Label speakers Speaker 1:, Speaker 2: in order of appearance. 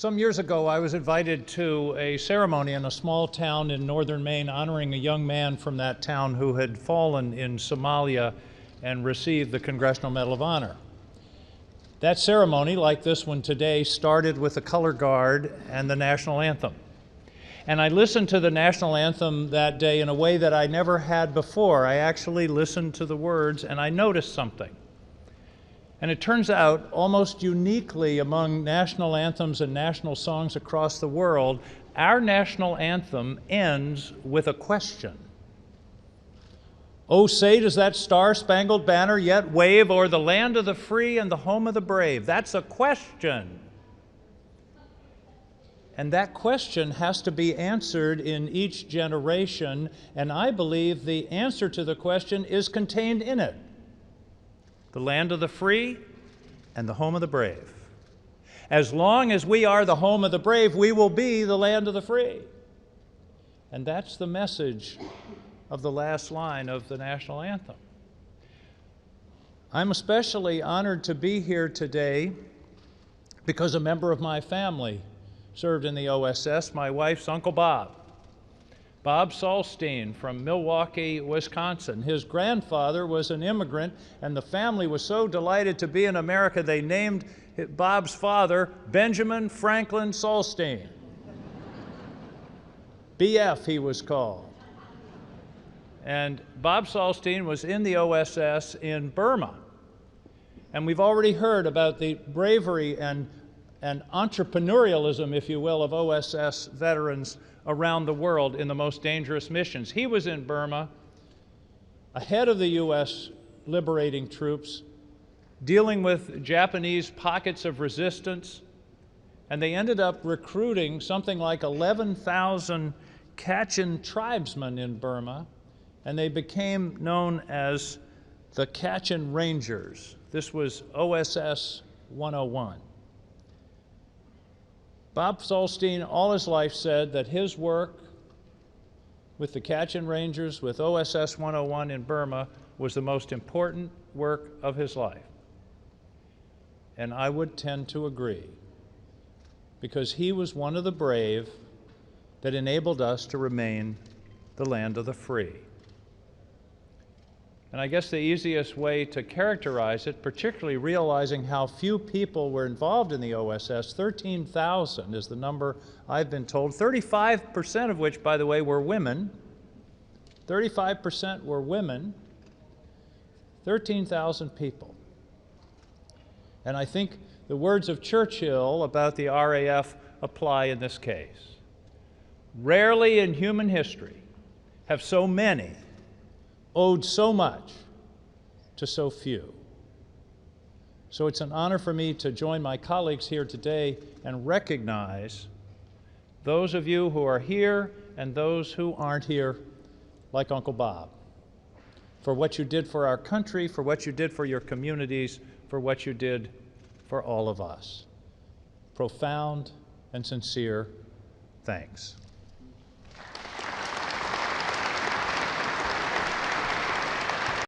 Speaker 1: Some years ago, I was invited to a ceremony in a small town in northern Maine honoring a young man from that town who had fallen in Somalia and received the Congressional Medal of Honor. That ceremony, like this one today, started with the color guard and the national anthem. And I listened to the national anthem that day in a way that I never had before. I actually listened to the words and I noticed something. And it turns out, almost uniquely among national anthems and national songs across the world, our national anthem ends with a question. Oh, say, does that star-spangled banner yet wave o'er the land of the free and the home of the brave? That's a question. And that question has to be answered in each generation, and I believe the answer to the question is contained in it. The land of the free and the home of the brave. As long as we are the home of the brave, we will be the land of the free. And that's the message of the last line of the national anthem. I'm especially honored to be here today because a member of my family served in the OSS, my wife's Uncle Bob. Bob Salstein from Milwaukee, Wisconsin. His grandfather was an immigrant, and the family was so delighted to be in America, they named Bob's father Benjamin Franklin Salstein. BF, he was called. And Bob Salstein was in the OSS in Burma. And we've already heard about the bravery and entrepreneurialism, if you will, of OSS veterans around the world in the most dangerous missions. He was in Burma, ahead of the U.S. liberating troops, dealing with Japanese pockets of resistance, and they ended up recruiting something like 11,000 Kachin tribesmen in Burma, and they became known as the Kachin Rangers. This was OSS 101. Bob Salstein, all his life, said that his work with the Kachin Rangers, with OSS 101 in Burma, was the most important work of his life. And I would tend to agree, because he was one of the brave that enabled us to remain the land of the free. And I guess the easiest way to characterize it, particularly realizing how few people were involved in the OSS, 13,000 is the number I've been told, 35% of which, by the way, were women. 35% were women, 13,000 people. And I think the words of Churchill about the RAF apply in this case. Rarely in human history have so many owed so much to so few. So it's an honor for me to join my colleagues here today and recognize those of you who are here and those who aren't here, like Uncle Bob, for what you did for our country, for what you did for your communities, for what you did for all of us. Profound and sincere thanks.